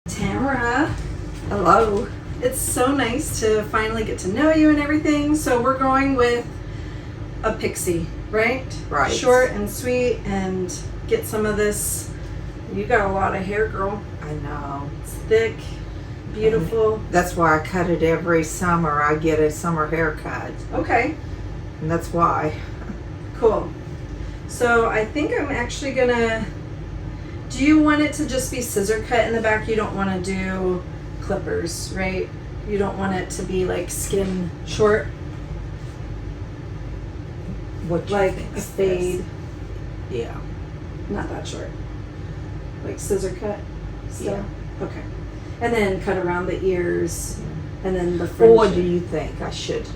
Tamara, Hello. it's so nice to finally get to know you and everything. So we're going with a pixie, right? Right. Short and sweet, and get some of this. You got a lot of hair, girl. I know. It's thick, beautiful. That's why I cut it every summer. I get a summer haircut. Okay, And that's why. cool. So I think I'm actually gonna. Do you want it to just be scissor cut in the back? You don't want to do clippers, right? You don't want it to be like skin short, What you like think a is fade. best? Yeah. Not that short. Like scissor cut still? Yeah. Okay. And then cut around the ears and then the Well, fringe. what do you think I should?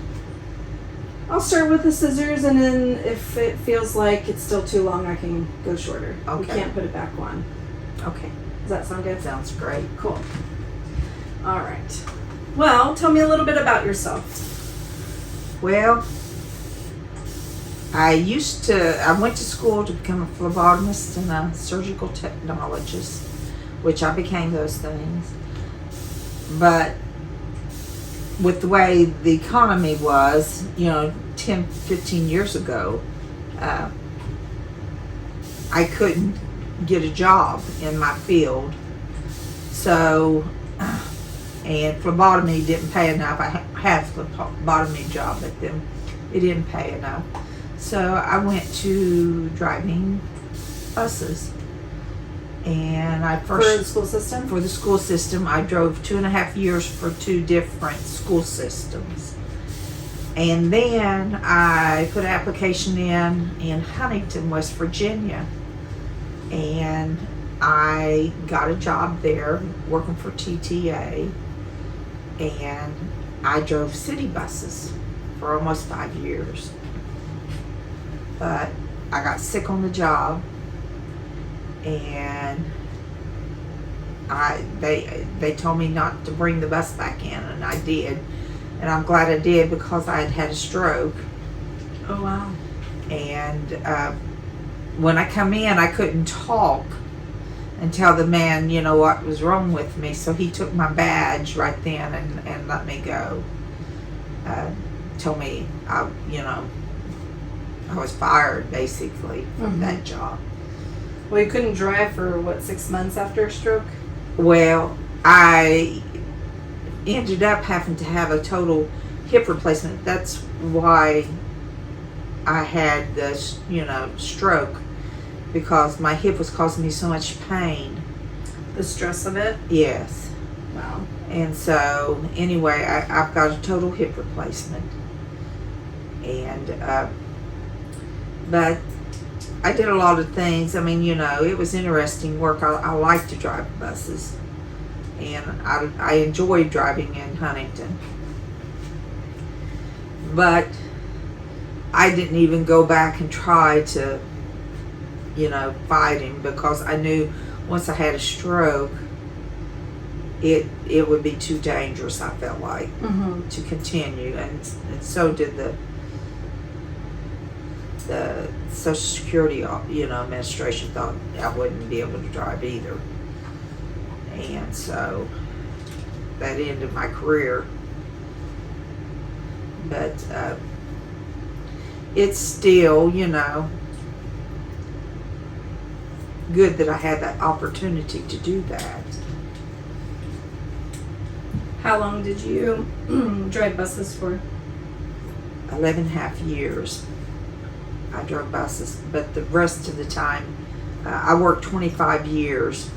I'll start with the scissors, and then if it feels like it's still too long, I can go shorter. We Okay. can't put it back on. Okay. Does that sound good? Sounds great. Cool. All right. Well, tell me a little bit about yourself. Well, I went to school to become a phlebotomist and a surgical technologist, which I became those things. But with the way the economy was, 10, 15 years ago, I couldn't get a job in my field. So, and phlebotomy didn't pay enough. I had a phlebotomy job, but then it didn't pay enough. So I went to driving buses. And I For the first, school system? for the school system, I drove 2.5 years for 2 different school systems. And then I put an application in Huntington, West Virginia. And I got a job there working for TTA. And I drove city buses for almost 5 years. But I got sick on the job. And they told me not to bring the bus back in, and I did. And I'm glad I did, because I had a stroke. Oh, wow. And when I come in, I couldn't talk and tell the man, what was wrong with me. So he took my badge right then and let me go. Told me, I was fired, basically, from that job. Well, you couldn't drive for, 6 months after a stroke? Well, I ended up having to have a total hip replacement. That's why I had the, stroke, because my hip was causing me so much pain. The stress of it? Yes. Wow. And so, anyway, I've got a total hip replacement. And, but I did a lot of things. I mean, it was interesting work. I like to drive buses. And I enjoyed driving in Huntington. But I didn't even go back and try to, fight him, because I knew once I had a stroke, it would be too dangerous, I felt like, to continue. And so did the Social Security, administration thought I wouldn't be able to drive either. And so that ended my career. But it's still, good that I had that opportunity to do that. How long did you drive buses for? 11.5 years. I drove buses, but the rest of the time, I worked 25 years.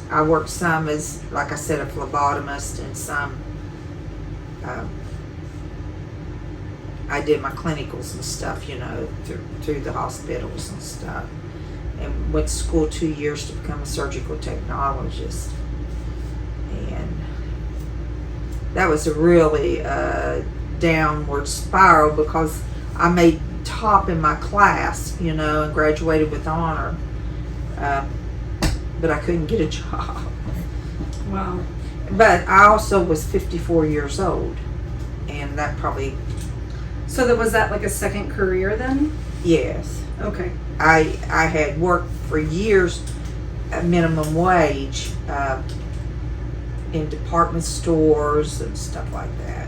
I worked some as, like I said, a phlebotomist, and some, I did my clinicals and stuff, through the hospitals and stuff. And went to school 2 years to become a surgical technologist. And that was a really downward spiral, because I made top in my class, and graduated with honor. But I couldn't get a job. Wow. But I also was 54 years old, and that probably... So was that like a second career then? Yes. Okay. I had worked for years at minimum wage, in department stores and stuff like that,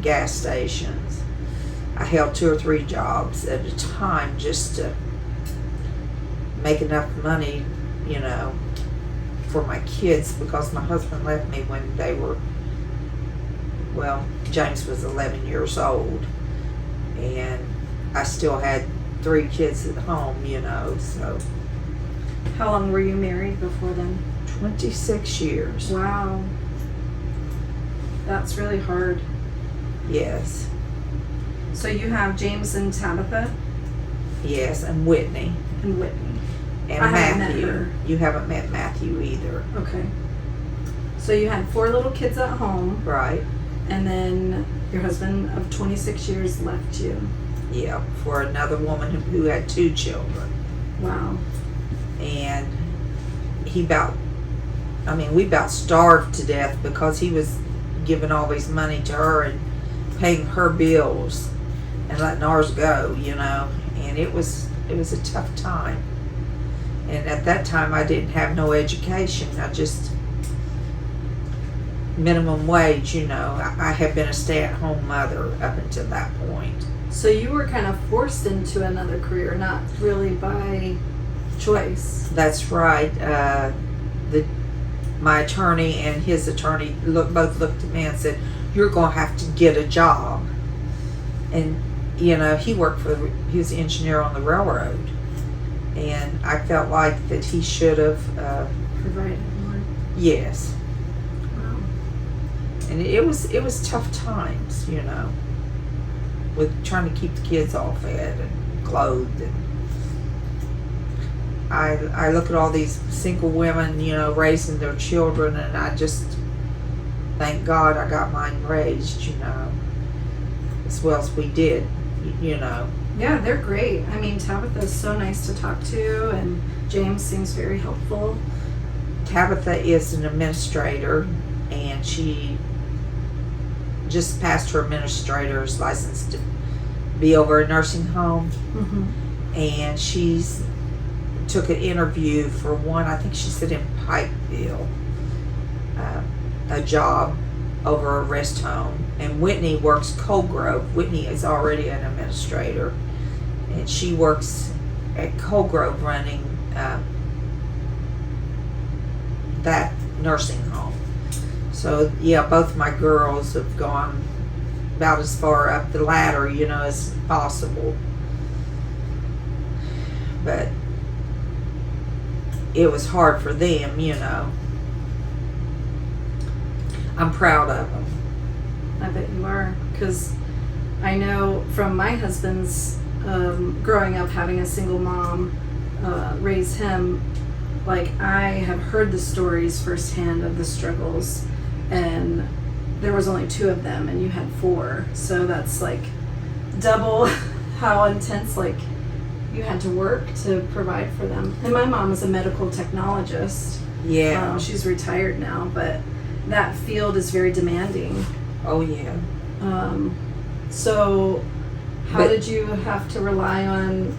gas stations. I held 2 or 3 jobs at a time just to make enough money, you know, for my kids, because my husband left me when they were, well, James was 11 years old, and I still had 3 kids at home, you know, so. How long were you married before then? 26 years. Wow. That's really hard. Yes. So you have James and Tabitha Yes, and Whitney. and Whitney. And I haven't met Matthew. her. You haven't met Matthew either. Okay. So you had 4 little kids at home, Right. and then your husband of 26 years left you. Yeah, for another woman who had 2 children. Wow. And we about starved to death because he was giving all his money to her and paying her bills and letting ours go, you know. And it was a tough time. And at that time I didn't have no education. I just minimum wage, you know. I had been a stay-at-home mother up until that point. So you were kind of forced into another career, not really by choice. That's right. My attorney and his attorney both looked at me and said, "You're going to have to get a job." And you know, he was an engineer on the railroad, and I felt like that he should have. Provided more. Yes. Wow. And it was tough times, you know, with trying to keep the kids all fed and clothed. And I look at all these single women, you know, raising their children, and I just thank God I got mine raised, you know, as well as we did, you know. Yeah, they're great. I mean, Tabitha's so nice to talk to, and James seems very helpful. Tabitha is an administrator, and she just passed her administrator's license to be over a nursing home. Mm-hmm. And she's took an interview for one, I think she said in Pikeville, a job over a rest home. And Whitney works Cold Grove. Whitney is already an administrator, and she works at Cold Grove running that nursing home. So yeah, both my girls have gone about as far up the ladder, you know, as possible. But it was hard for them, you know. I'm proud of them. I bet you are, because I know from my husband's growing up having a single mom raise him, like I have heard the stories firsthand of the struggles, and there was only 2 of them and you had 4, so that's like double how intense like you had to work to provide for them. And my mom is a medical technologist. Yeah. She's retired now, but that field is very demanding. Oh yeah. So how did you have to rely on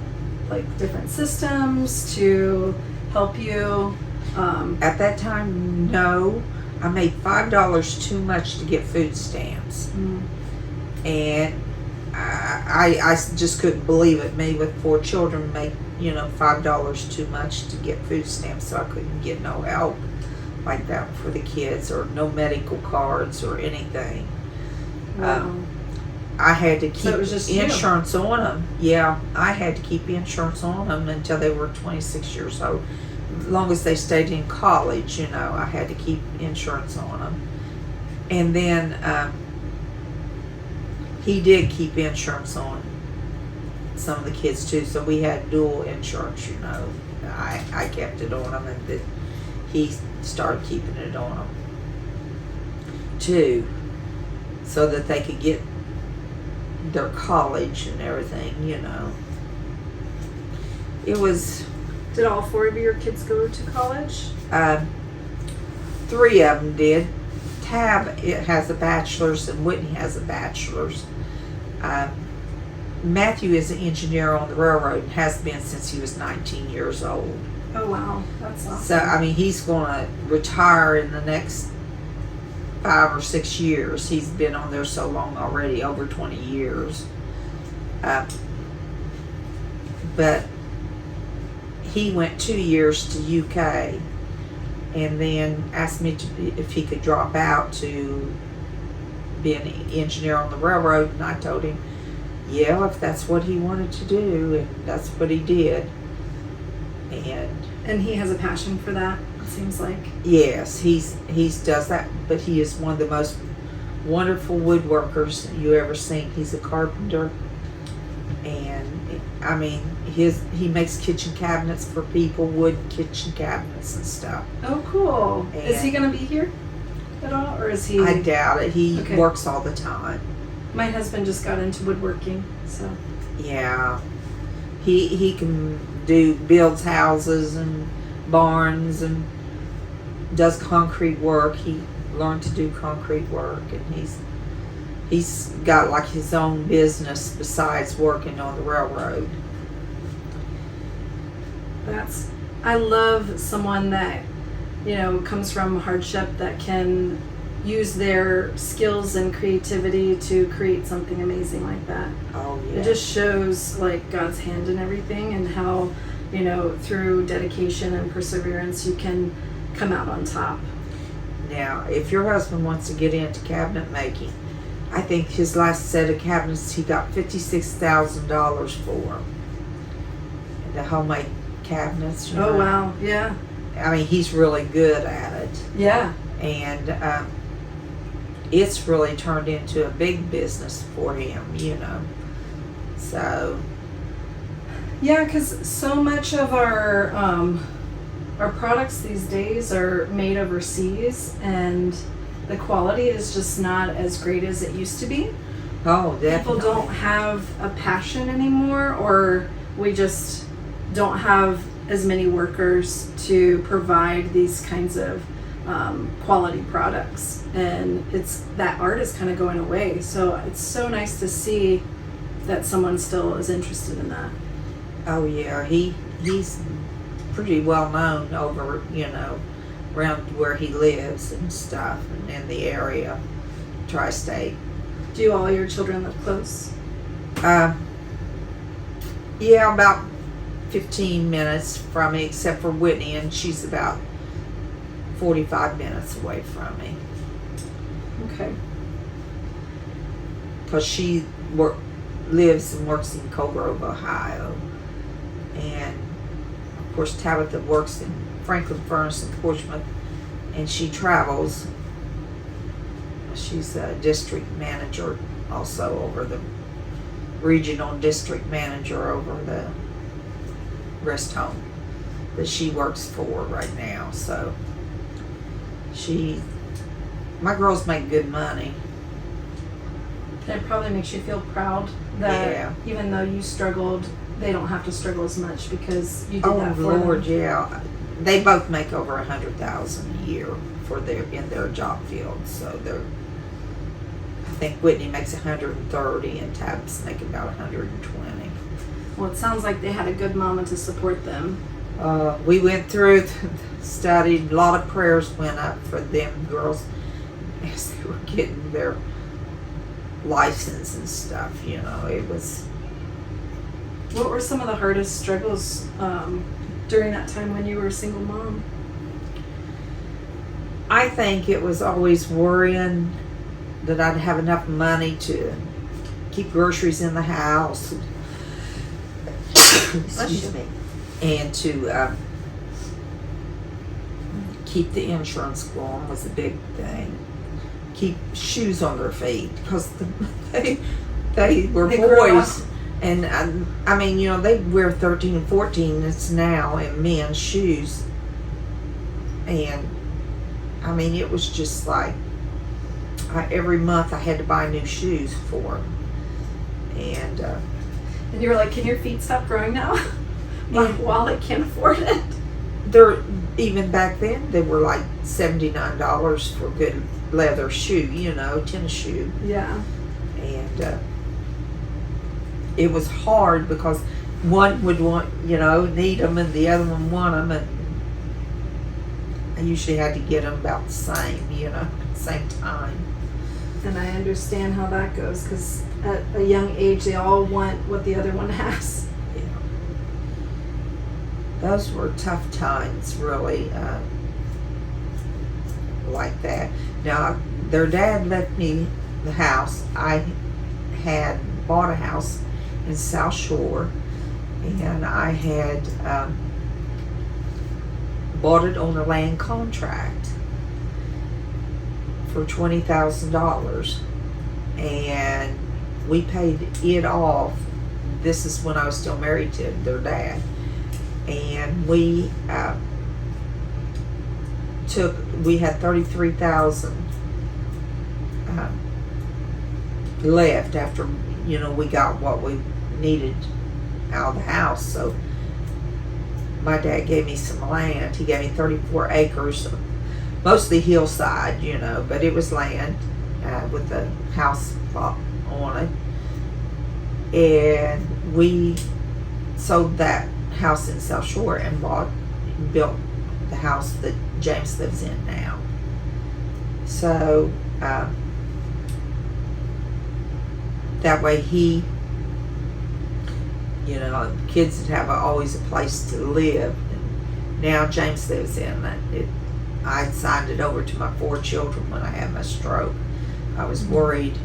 like different systems to help you? At that time, no. I made $5 too much to get food stamps. And I just couldn't believe it. Me with 4 children make, you know, $5 too much to get food stamps, so I couldn't get no help like that for the kids, or no medical cards or anything. Wow. I had to keep So it was just insurance on them. Yeah, I had to keep insurance on them until they were 26 years old. As long as they stayed in college, you know, I had to keep insurance on them. And then he did keep insurance on some of the kids too, so we had dual insurance, you know. I kept it on them, and he started keeping it on them too, so that they could get their college and everything, you know. It was... Did all 4 of your kids go to college? 3 of them did. Tab, it has a bachelor's, and Whitney has a bachelor's. Matthew is an engineer on the railroad and has been since he was 19 years old. Oh wow, that's awesome. So I mean, he's going to retire in the next 5 or 6 years. He's been on there so long already, over 20 years. But he went 2 years to UK and then asked me if he could drop out to be an engineer on the railroad, and I told him, yeah, if that's what he wanted to do, and that's what he did. And he has a passion for that, it seems like. Yes, he's does that, but he is one of the most wonderful woodworkers you ever seen. He's a carpenter, and I mean, he makes kitchen cabinets for people, wood kitchen cabinets and stuff. Oh, cool. And is he going to be here at all, or is he? I doubt it. He Okay. works all the time. My husband just got into woodworking, so. Yeah, he can builds houses and barns and does concrete work. He learned to do concrete work, and he's got like his own business besides working on the railroad. I love someone that, comes from hardship, that can use their skills and creativity to create something amazing like that. Oh yeah. It just shows like God's hand in everything, and how, through dedication and perseverance you can come out on top. Now, if your husband wants to get into cabinet making, I think his last set of cabinets he got $56,000 for. The homemade cabinets. Oh wow, yeah. I mean, he's really good at it. Yeah. And it's really turned into a big business for him, So. Yeah, because so much of our products these days are made overseas, and the quality is just not as great as it used to be. Oh, definitely. People don't have a passion anymore, or we just don't have as many workers to provide these kinds of quality products, and that art is kind of going away. So it's so nice to see that someone still is interested in that. Oh yeah, he's pretty well known over, around where he lives and stuff, and in the area, tri-state. Do all your children live close? Yeah, about 15 minutes from me, except for Whitney, and she's about 45 minutes away from me. Okay. Because she lives and works in Coal Grove, Ohio. And, of course, Tabitha works in Franklin Furnace in Portsmouth, and she travels. She's a district manager also, over the regional district manager over the rest home that she works for right now. So my girls make good money. It probably makes you feel proud that even though you struggled, they don't have to struggle as much because you did that for them. Oh Lord, yeah. They both make over $100,000 a year in their job field. So I think Whitney makes $130 and Tab's making about $120. Well, it sounds like they had a good mama to support them. We went through, studied, a lot of prayers went up for them girls as they were getting their license and stuff. It was. What were some of the hardest struggles during that time when you were a single mom? I think it was always worrying that I'd have enough money to keep groceries in the house. Excuse me. And to keep the insurance going was a big thing. Keep shoes on their feet, because they were boys. And I mean, they wear 13 and 14 now in men's shoes. And I mean, it was just like every month I had to buy new shoes for them. And you were like, can your feet stop growing now? My wallet can't afford it. Even back then, they were like $79 for a good leather shoe, tennis shoe. Yeah. And it was hard because one would want, need them, and the other one want them, I usually had to get them about the same, same time. And I understand how that goes, because at a young age, they all want what the other one has. Yeah. Those were tough times, really, like that. Now, their dad left me the house. I had bought a house in South Shore, and I had bought it on a land contract for $20,000, and we paid it off. This is when I was still married to their dad, and we had $33,000 left after we got what we needed out of the house. So my dad gave me some land. He gave me 34 acres, mostly hillside, but it was land with a house plot on it. And we sold that house in South Shore and built the house that James lives in now. So that way he, kids would have always a place to live. And now James lives in it. I signed it over to my 4 children when I had my stroke. I was worried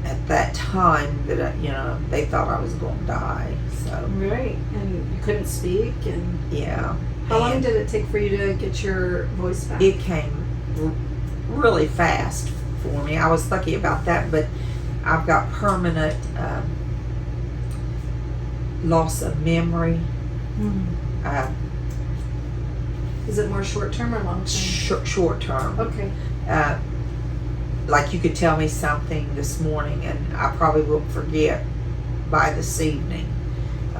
at that time that they thought I was going to die. So Right, and you couldn't speak, and yeah. How long did it take for you to get your voice back? It came really fast for me. I was lucky about that, but I've got permanent loss of memory. Mm-hmm. Is it more short term or long term? Short term. Okay. Like you could tell me something this morning and I probably will forget by this evening.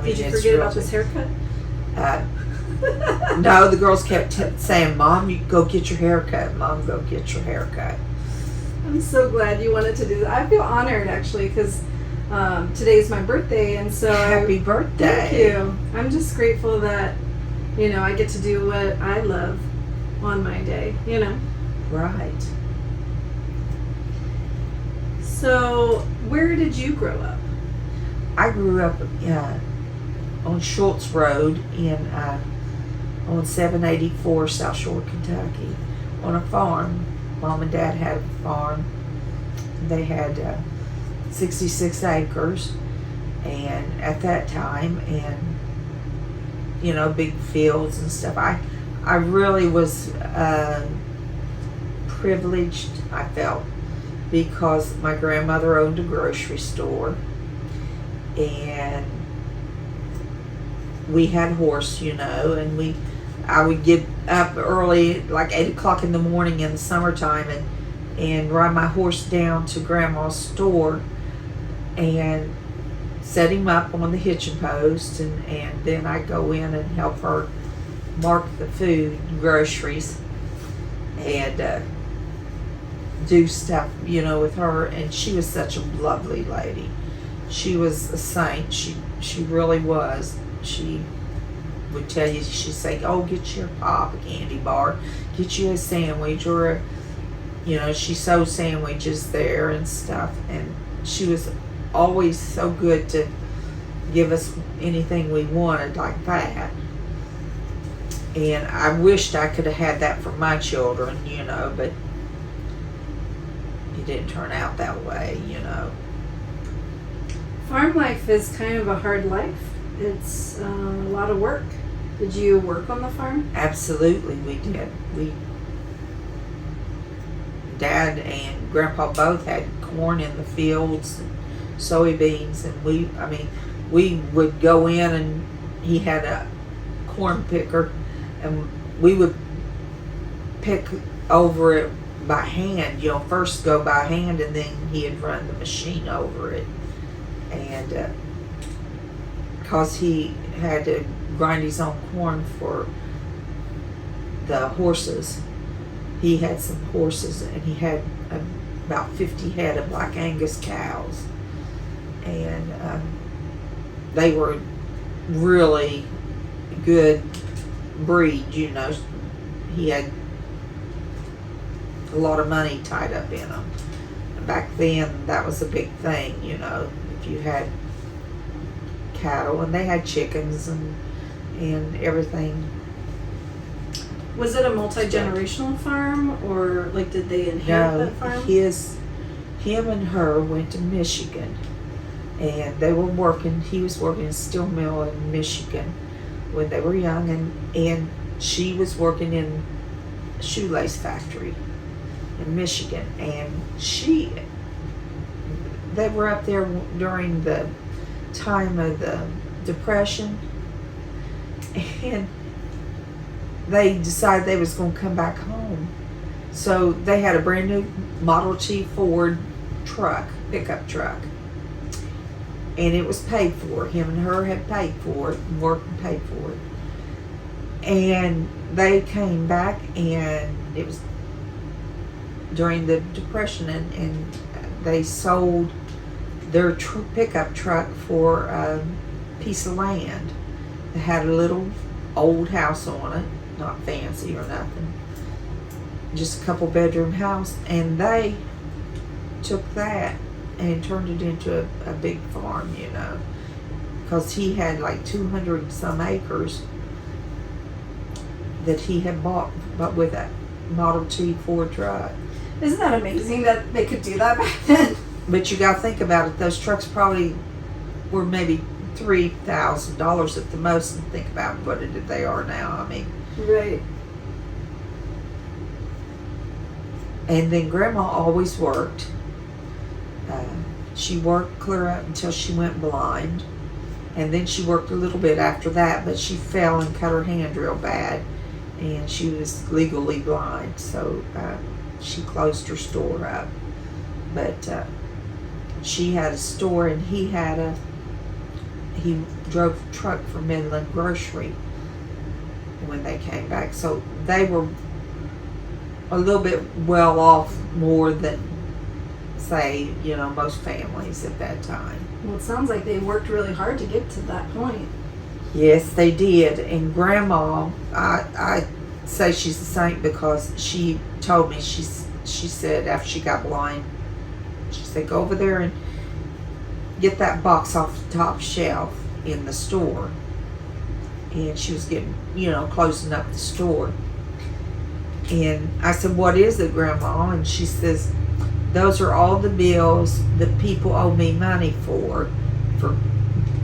Did you forget about this haircut? No, the girls kept saying, Mom, you go get your haircut. Mom, go get your haircut. I'm so glad you wanted to do that. I feel honored, actually, because today's my birthday, and so Happy birthday. Thank you. I'm just grateful that I get to do what I love on my day. Right. So, where did you grow up? I grew up on Schultz Road on 784 South Shore, Kentucky, on a farm. Mom and Dad had a farm. They had 66 acres, and at that time, and big fields and stuff. I really was privileged, I felt, because my grandmother owned a grocery store, and we had horse, and I would get up early, like 8 o'clock in the morning in the summertime, and ride my horse down to Grandma's store and set him up on the hitching post, and then I'd go in and help her mark the food and groceries and do stuff, with her. And she was such a lovely lady. She was a saint. She really was. She would tell you, she'd say, oh, get your pop, a candy bar, get you a sandwich, or she sewed sandwiches there and stuff. And she was always so good to give us anything we wanted like that. And I wished I could have had that for my children, but it didn't turn out that way, Farm life is kind of a hard life. It's a lot of work. Did you work on the farm? Absolutely, we did. Dad and Grandpa both had corn in the fields and soybeans, and we would go in, and he had a corn picker, and we would pick over it by hand, first go by hand, and then he'd run the machine over it. And because he had to grind his own corn for the horses, he had some horses, and he had about 50 head of Black Angus cows, and they were really good breed, he had a lot of money tied up in them. And back then, that was a big thing, if you had cattle, and they had chickens and everything. Was it a multi-generational farm, or like did they inherit that farm? Him and her went to Michigan, and they were working. He was working in a steel mill in Michigan when they were young, and she was working in a shoelace factory in Michigan, and they were up there during the time of the Depression, and they decided they was going to come back home. So they had a brand new Model T Ford pickup truck, and it was paid for. Him and her had paid for it and worked and paid for it. And they came back, and it was during the Depression, and they sold their pickup truck for a piece of land that had a little old house on it, not fancy or nothing, just a couple bedroom house, and they took that and turned it into a big farm, because he had like 200 some acres that he had bought, but with that Model T Ford truck. Isn't that amazing that they could do that back then? But you got to think about it. Those trucks probably were maybe $3,000 at the most, and think about what they are now. I mean, right. And then Grandma always worked. She worked clear up until she went blind, and then she worked a little bit after that, but she fell and cut her hand real bad, and she was legally blind, so she closed her store up. But she had a store, and he drove a truck for Midland Grocery when they came back, so they were a little bit well off more than, say, most families at that time. Well, it sounds like they worked really hard to get to that point. Yes, they did. And Grandma, I say she's a saint, because she told me, she said after she got blind, she said, go over there and get that box off the top shelf in the store. And she was getting, closing up the store. And I said, what is it, Grandma? And she says, those are all the bills that people owe me money for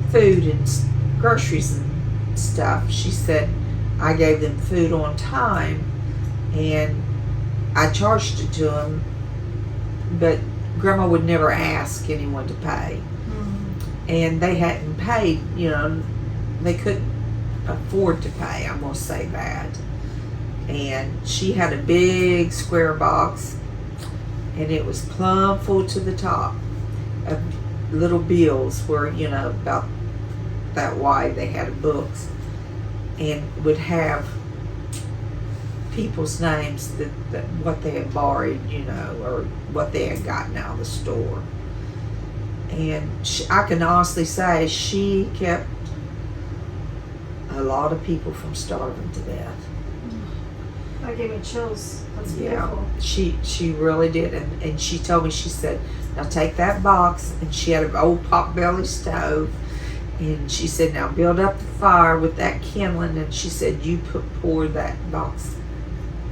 food and groceries and stuff. She said, I gave them food on time, and I charged it to them, but Grandma would never ask anyone to pay. Mm-hmm. And they hadn't paid, they couldn't afford to pay, I'm going to say that. And she had a big square box, and it was plumb full to the top of little bills where, about that wide. They had books, and would have people's names that what they had borrowed, or what they had gotten out of the store. And I can honestly say she kept a lot of people from starving to death. That gave me chills. That's beautiful. Yeah, she really did. And she told me, she said, now take that box, and she had an old potbelly stove, and she said, now build up the fire with that kindling, and she said, you pour that box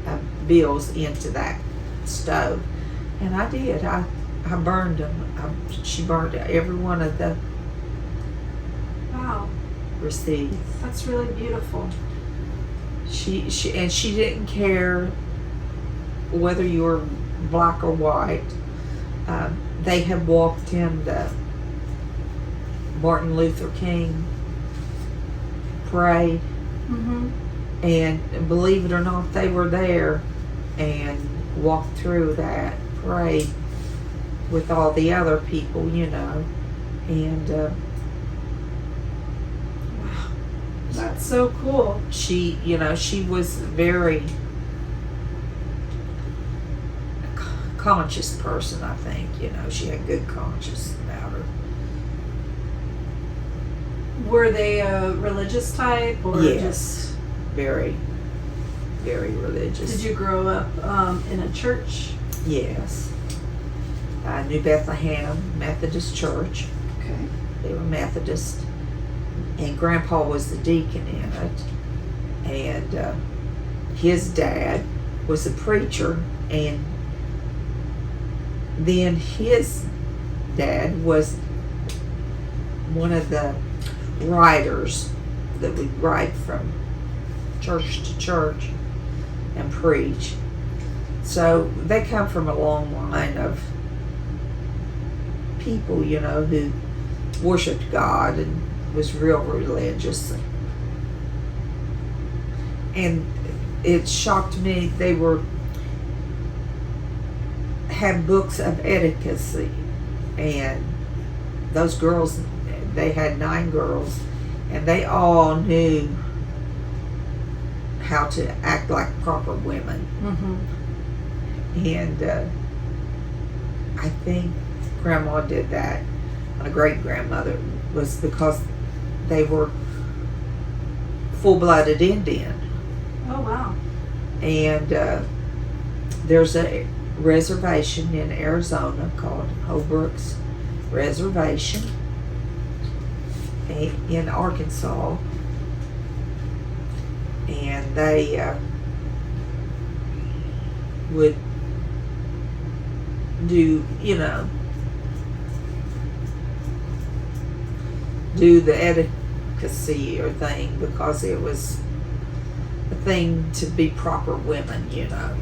of bills into that stove. And I did. I burned them. She burned every one of the receipts. That's really beautiful. She didn't care whether you were black or white. They had walked in the Martin Luther King parade, mm-hmm. and believe it or not, they were there and walked through that parade with all the other people, and wow, that's so cool. She was very conscious person, I think. She had good conscience about her. Were they a religious type, or yes. just? very, very religious. Did you grow up in a church? Yes. New Bethlehem Methodist Church. Okay. They were Methodist. And Grandpa was the deacon in it. And his dad was a preacher. And then his dad was one of the writers that would write from church to church and preach. So they come from a long line of people, you know, who worshiped God and was real religious. And it shocked me, they had books of etiquette, and those girls, they had 9 girls, and they all knew how to act like proper women. Mm-hmm. And I think Grandma did that. My great-grandmother was because they were full-blooded Indian. Oh, wow. And there's a reservation in Arizona called Holbrook's Reservation in Arkansas. And they would do, you know, do the etiquette or thing because it was a thing to be proper women, you know.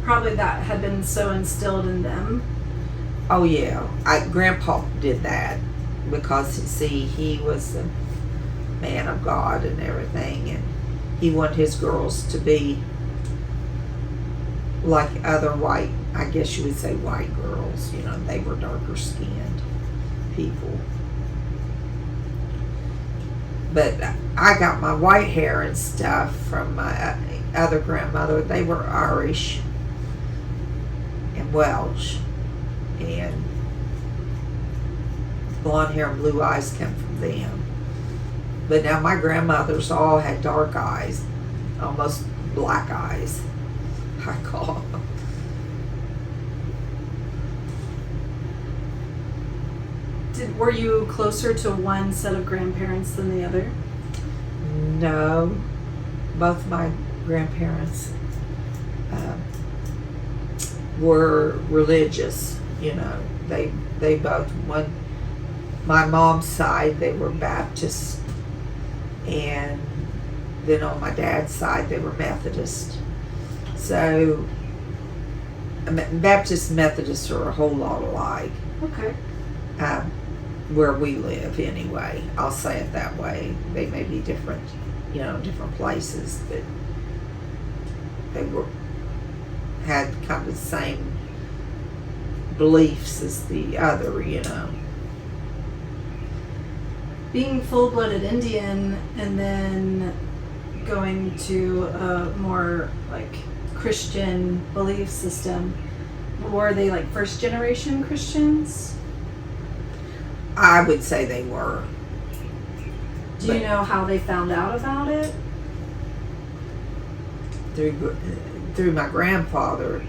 Probably that had been so instilled in them. Oh yeah, Grandpa did that because see, he was a man of God and everything, and he wanted his girls to be like other white, I guess you would say white girls, you know, they were darker skinned people. But I got my white hair and stuff from my other grandmother. They were Irish and Welsh, and blonde hair and blue eyes come from them. But now my grandmothers all had dark eyes, almost black eyes, I call them. Were you closer to one set of grandparents than the other? No, both my grandparents were religious. You know, they both, one, my mom's side, they were Baptist, and then on my dad's side they were Methodist. So Baptist and Methodists are a whole lot alike. Okay. Where we live anyway, I'll say it that way. They may be different, you know, different places, but they had kind of the same beliefs as the other, you know. Being full-blooded Indian and then going to a more like Christian belief system, were they like first generation Christians? I would say they were. Do you know how they found out about it? Through my grandfather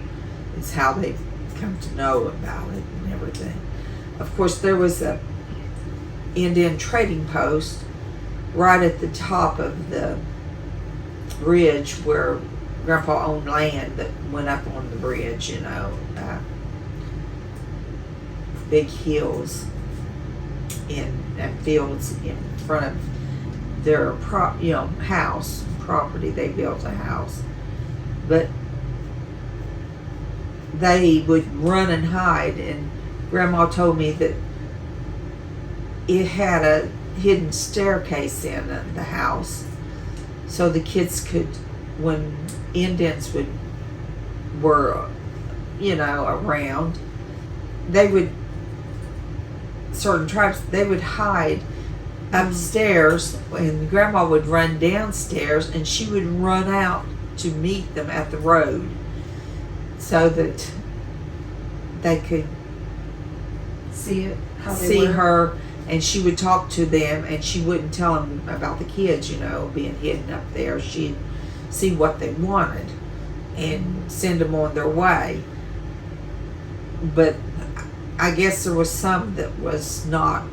is how they come to know about it and everything. Of course, there was a Indian trading post right at the top of the bridge where Grandpa owned land that went up on the bridge, you know, big hills and fields in front of their house property. They built a house, but they would run and hide, and Grandma told me that it had a hidden staircase in the house, so the kids could, when Indians were around, certain tribes, they would hide upstairs, and Grandma would run downstairs, and she would run out to meet them at the road so that they could see it, see her And she would talk to them, and she wouldn't tell them about the kids, being hidden up there. She'd see what they wanted and send them on their way. But I guess there was some that was not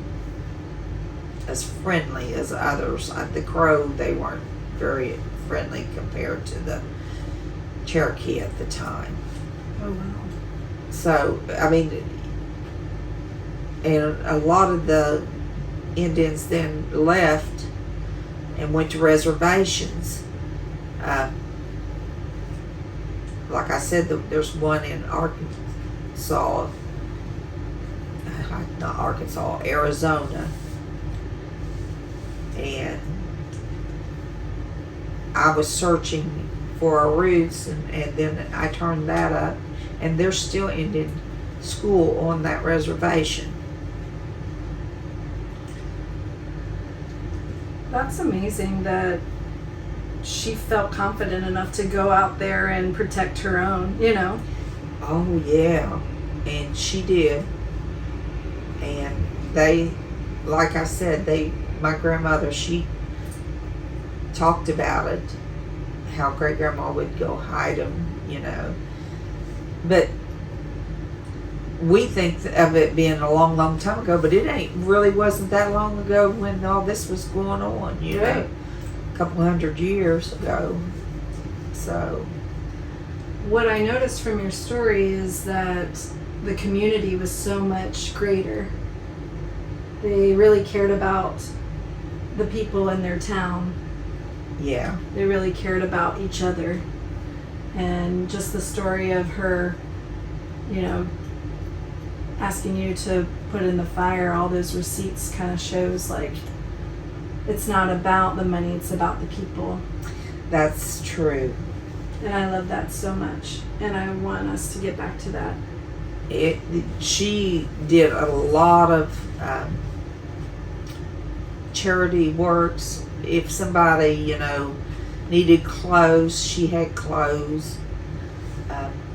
as friendly as others. The Crow, they weren't very friendly compared to the Cherokee at the time. Oh, wow. So, I mean, and a lot of the Indians then left and went to reservations. Like I said, there's one in Arkansas, not Arkansas, Arizona. And I was searching for our roots, and then I turned that up, and there's still Indian school on that reservation. That's amazing that she felt confident enough to go out there and protect her own, Oh yeah, and she did. And they, like I said, my grandmother, she talked about it, how great grandma would go hide them, But we think of it being a long, long time ago, but it really wasn't that long ago when all this was going on, Right. A couple 100 years ago. So What I noticed from your story is that the community was so much greater. They really cared about the people in their town. yeah, They really cared about each other. And just the story of her, asking you to put in the fire, all those receipts kind of shows like it's not about the money, it's about the people. that's true. And I love that so much. And I want us to get back to that. She did a lot of charity works. If somebody, needed clothes, she had clothes.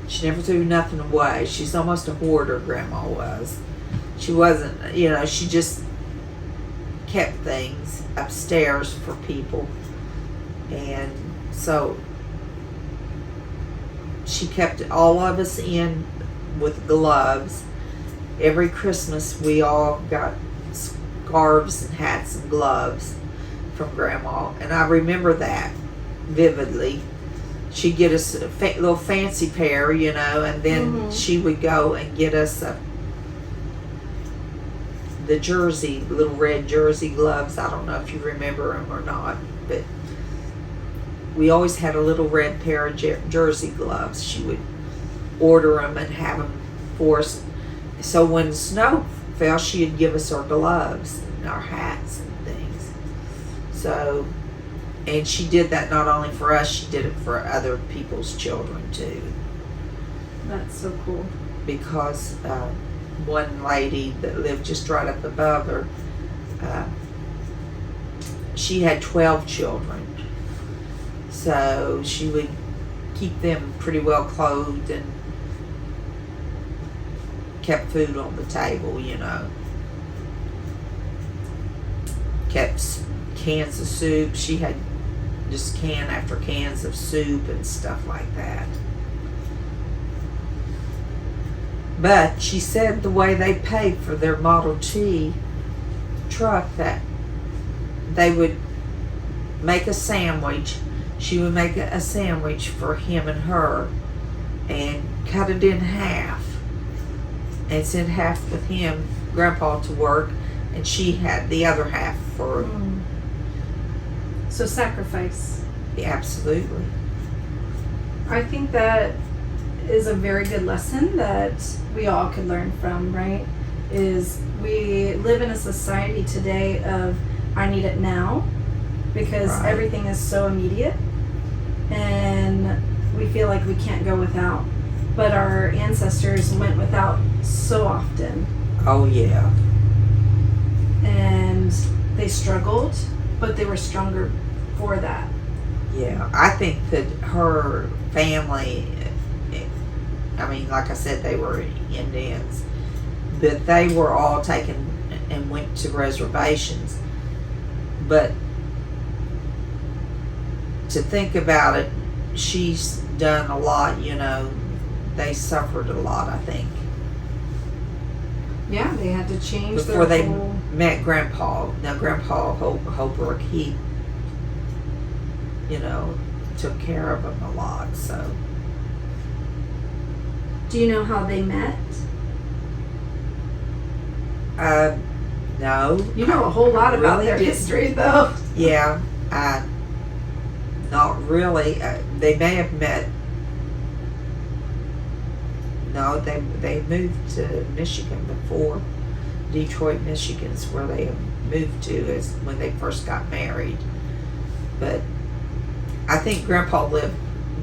She never threw nothing away. She's almost a hoarder, Grandma was. She wasn't, she just kept things upstairs for people. And so she kept all of us in with gloves. Every Christmas we all got scarves and hats and gloves from Grandma, and I remember that vividly. She'd get us a little fancy pair, and then she would go and get us the little red jersey gloves. I don't know if you remember them or not, but we always had a little red pair of jersey gloves. She would order them and have them for us. So when the snow fell, she'd give us our gloves and our hats and things. So, and she did that not only for us, she did it for other people's children too. That's so cool. Because one lady that lived just right up above her, she had 12 children. So she would keep them pretty well clothed and kept food on the table, Kept cans of soup. She had just can after cans of soup and stuff like that. But she said the way they paid for their Model T truck, that they would make a sandwich. She would make a sandwich for him and her and cut it in half and send half with him, Grandpa, to work, and she had the other half for So sacrifice. Absolutely. I think that is a very good lesson that we all could learn from, right? Is we live in a society today of I need it now because Right. everything is so immediate and we feel like we can't go without. But our ancestors went without so often Oh yeah. and they struggled, but they were stronger for that. Yeah. I think that her family, I mean, like I said, they were Indians, but they were all taken and went to reservations. But to think about it, she's done a lot, you know. They suffered a lot, I think, Yeah, they had to change before their they whole... met Grandpa. Now, Grandpa Holbrook, he, you know, took care of them a lot, so. Do you know how they met? No. You know a whole lot about really their didn't. history, though. Yeah, not really. They may have met. No, they moved to Michigan before. Detroit, Michigan's where they moved to as when they first got married. But I think Grandpa lived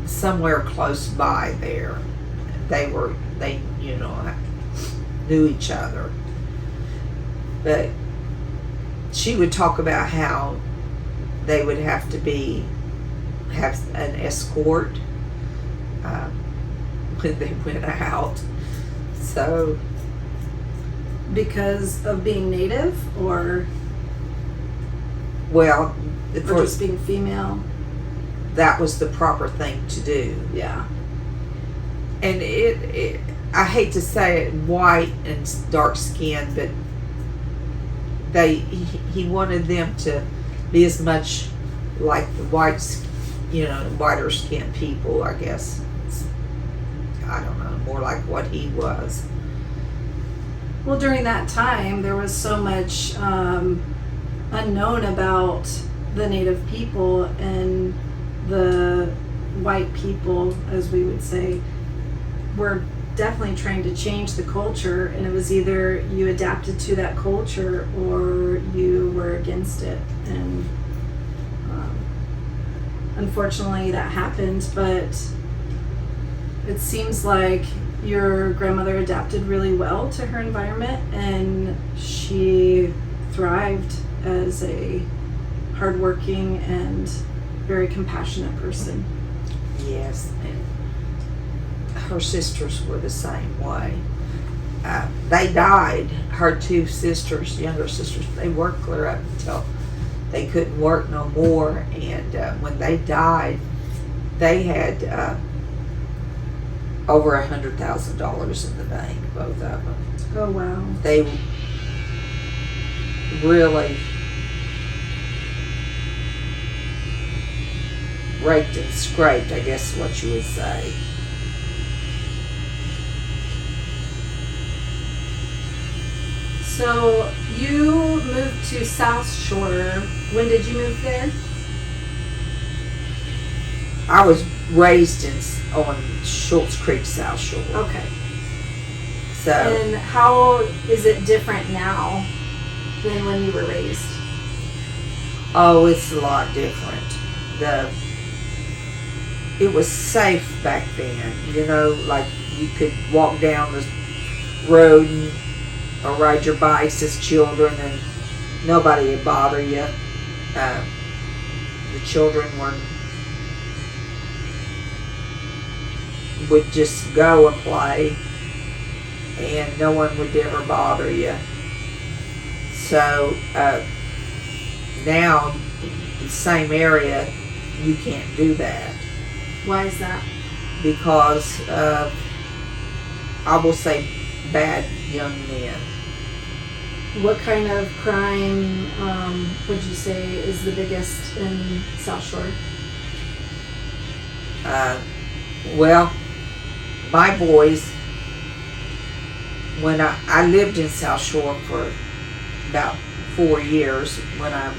somewhere close by there. They you know, knew each other. But she would talk about how they would have to have an escort when they went out. So Because of being Native, or well, just being female? that was the proper thing to do. Yeah. And it I hate to say it, white and dark skin, but he wanted them to be as much like the whiter skinned people, I guess. I don't know, more like what he was. Well, during that time, there was so much unknown about the Native people, and the white people, as we would say, were definitely trying to change the culture, and it was either you adapted to that culture or you were against it. And unfortunately that happened, but it seems like your grandmother adapted really well to her environment, and she thrived as a hardworking and very compassionate person. Yes, and her sisters were the same way. They died. Her two sisters, younger sisters, they worked clear up until they couldn't work no more. And when they died, they had over $100,000 in the bank, both of them. Oh, wow. They really raked and scraped, I guess is what you would say. So you moved to South Shore. When did you move there? I was raised on Schultz Creek, South Shore. Okay. So, And how is it different now than when you were raised? oh, it's a lot different. It was safe back then, you know, like you could walk down the road or ride your bikes as children and nobody would bother you. The children would just go and play and no one would ever bother you. So now in the same area you can't do that Why is that? because of, I will say, bad young men. What kind of crime would you say is the biggest in South Shore? Well, my boys, when I lived in South Shore for about 4 years when I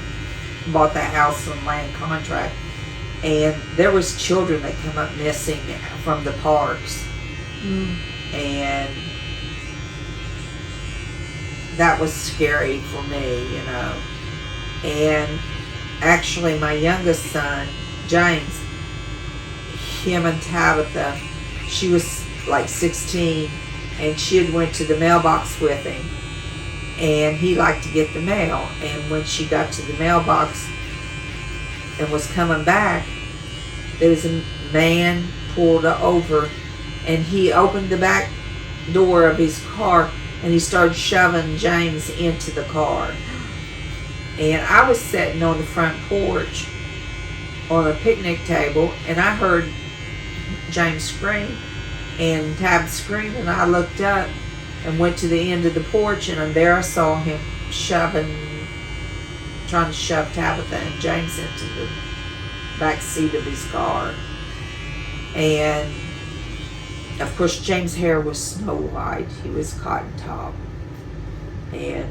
bought that house on land contract, and there was children that come up missing from the parks. And that was scary for me, you know. And actually my youngest son, James, him and Tabitha, she was like 16 and she had went to the mailbox with him and he liked to get the mail, and when she got to the mailbox and was coming back, there was a man pulled over and he opened the back door of his car and he started shoving James into the car. And I was sitting on the front porch on a picnic table, and I heard James scream and Tab scream, and I looked up and went to the end of the porch, and there I saw him trying to shove Tabitha and James into the back seat of his car. And of course, James' hair was snow white. He was cotton top, and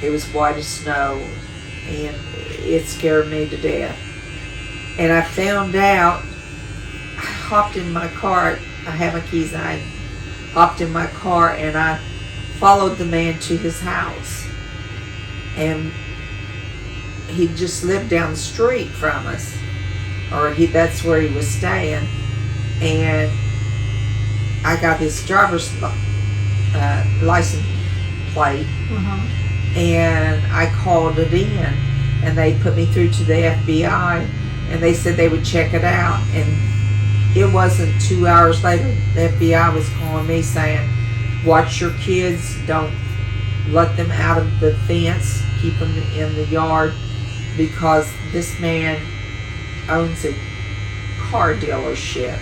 it was white as snow, and it scared me to death. And I found out, I hopped in my car. I had my keys, and I hopped in my car, and I followed the man to his house. And he just lived down the street from us, or that's where he was staying. And I got his driver's license plate, and I called it in, and they put me through to the FBI, and they said they would check it out. And it wasn't 2 hours later, the FBI was calling me saying, watch your kids, don't let them out of the fence, keep them in the yard, because this man owns a car dealership.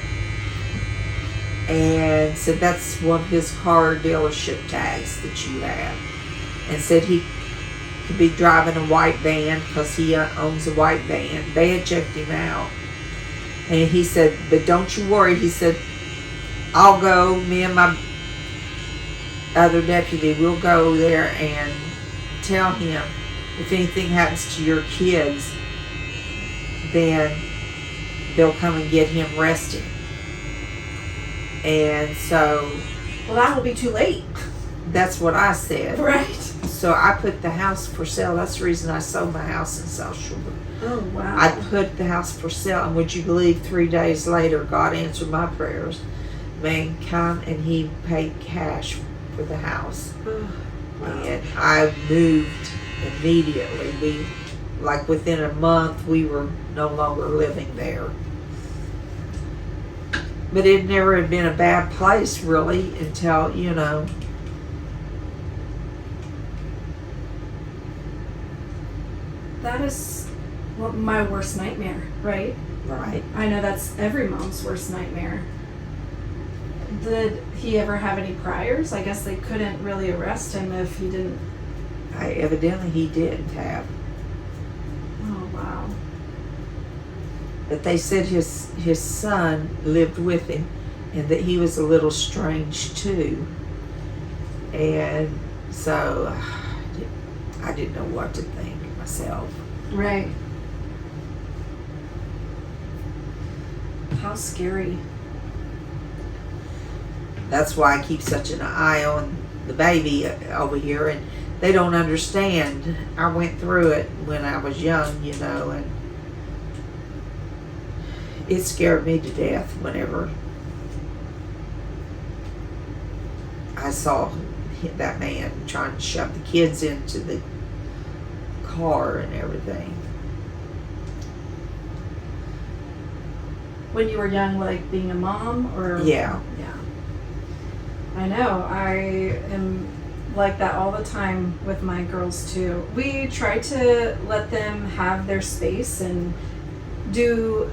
And said that's one of his car dealership tags that you have. And said he could be driving a white van because he owns a white van. They had checked him out. And he said, but don't you worry. He said, I'll go, me and my other deputy will go there and tell him if anything happens to your kids, then they'll come and get him arrested. And so, well, that will be too late. That's what I said. Right. So I put the house for sale. That's the reason I sold my house in South Shore. Oh, wow. I put the house for sale, and would you believe 3 days later, God answered my prayers. Man come and he paid cash for the house. Oh, wow. And I moved immediately. Like within a month, we were no longer living there. But it never had been a bad place, really, until, That is my worst nightmare, right? Right. I know that's every mom's worst nightmare. Did he ever have any priors? I guess they couldn't really arrest him if he didn't. Evidently he didn't have. Oh, wow. But they said his son lived with him, and that he was a little strange too. And so I didn't know what to think myself. Right. How scary. That's why I keep such an eye on the baby over here, and they don't understand. I went through it when I was young, and it scared me to death whenever I saw that man trying to shove the kids into the car and everything. When you were young, like being a mom, or? Yeah. Yeah. I know. I am like that all the time with my girls too. We try to let them have their space and do,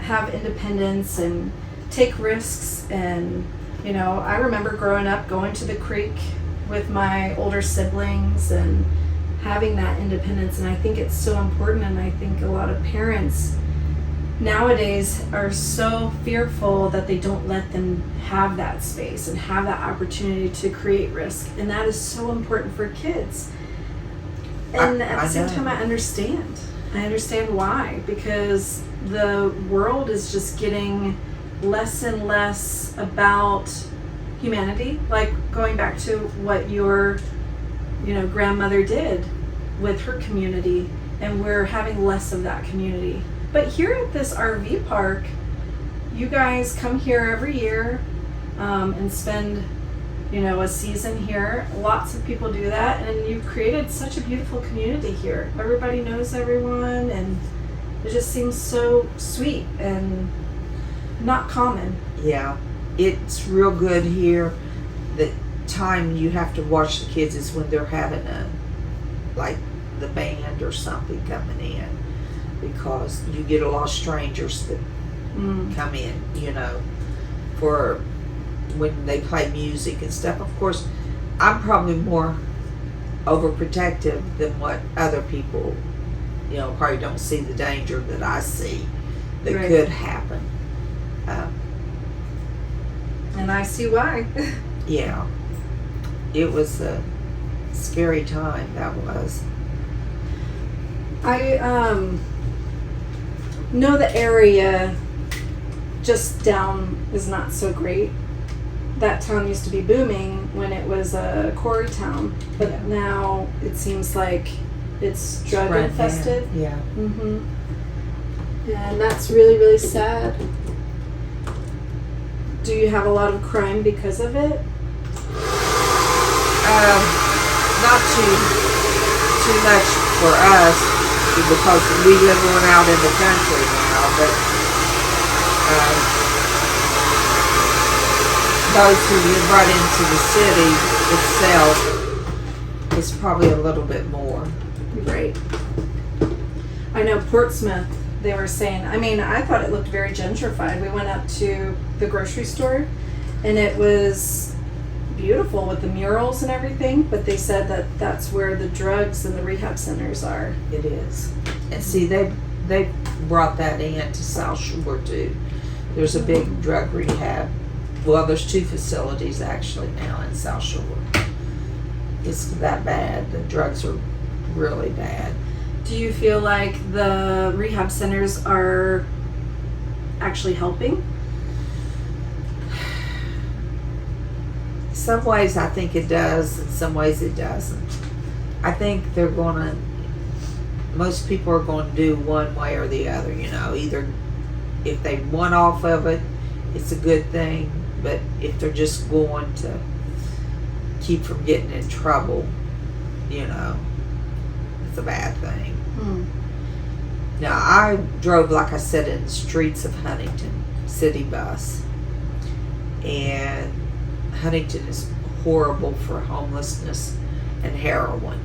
have independence and take risks. And, I remember growing up going to the creek with my older siblings and having that independence. And I think it's so important. And I think a lot of parents nowadays are so fearful that they don't let them have that space and have that opportunity to create risk. And that is so important for kids. And at the same time, I understand. I understand why. Because the world is just getting less and less about humanity. Like going back to what your, grandmother did with her community. And we're having less of that community. But here at this RV park, you guys come here every year and spend, a season here. Lots of people do that, and you've created such a beautiful community here. Everybody knows everyone, and it just seems so sweet and not common. Yeah, it's real good here. the time you have to watch the kids is when they're having like the band or something coming in, because you get a lot of strangers that come in, for when they play music and stuff. Of course, I'm probably more overprotective than what other people, probably don't see the danger that I see that Right. could happen. And I see why. Yeah, it was a scary time, that was. I know the area just down is not so great. That town used to be booming when it was a quarry town, but Yeah. now it seems like it's drug Spread infested. down. Yeah. And that's really, really sad. Do you have a lot of crime because of it? Not too much for us, because we live on out in the country now, but those who live right into the city itself is probably a little bit more. Right. I know Portsmouth, they were saying, I thought it looked very gentrified. We went up to the grocery store and it was beautiful with the murals and everything, but they said that that's where the drugs and the rehab centers are. It is. And see, they brought that in to South Shore too. There's a big drug rehab. Well, there's 2 facilities actually now in South Shore. It's that bad. The drugs are really bad. Do you feel like the rehab centers are actually helping? Some ways I think it does, in some ways it doesn't. I think most people are going to do one way or the other, either if they want off of it, it's a good thing, but if they're just going to keep from getting in trouble, it's a bad thing. Now, I drove, like I said, in the streets of Huntington, city bus, and Huntington is horrible for homelessness and heroin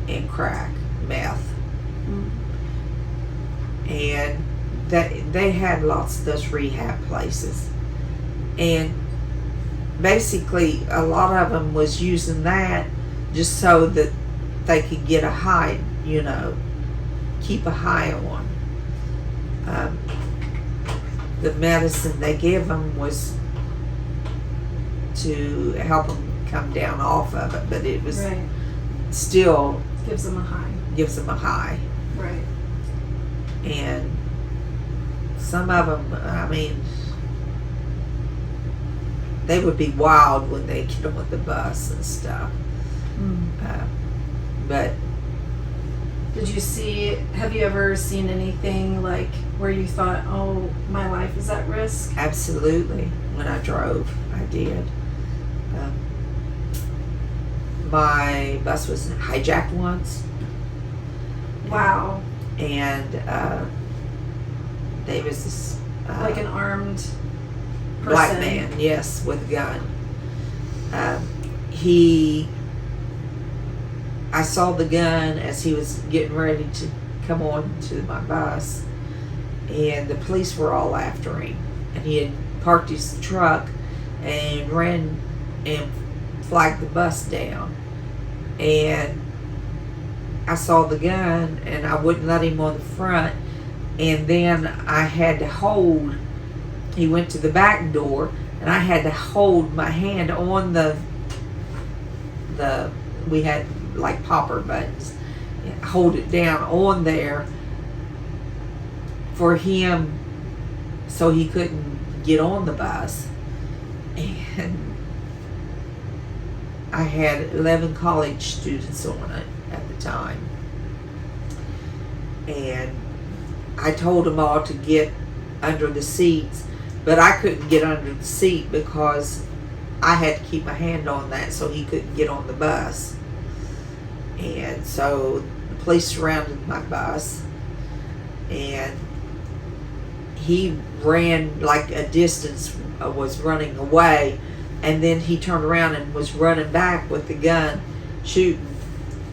and crack, meth. And they had lots of those rehab places. And basically, a lot of them was using that just so that they could get a high, keep a high on. The medicine they give them was to help them come down off of it, but it was Right. still Gives them a high. gives them a high. Right. And some of them, they would be wild when they get on the bus and stuff. But have you ever seen anything like where you thought, oh, my life is at risk? absolutely, when I drove, I did. My bus was hijacked once. Wow. And there was this Like an armed person. black man, yes, with a gun. I saw the gun as he was getting ready to come on to my bus, and the police were all after him. And he had parked his truck and ran and flagged the bus down. And I saw the gun, and I wouldn't let him on the front. And then I had to hold. He went to the back door, and I had to hold my hand on we had like popper buttons, hold it down on there for him so he couldn't get on the bus. And I had 11 college students on it at the time. And I told them all to get under the seats, but I couldn't get under the seat because I had to keep my hand on that so he couldn't get on the bus. And so the police surrounded my bus, and he ran like a distance, was running away And then he turned around and was running back with the gun, shooting.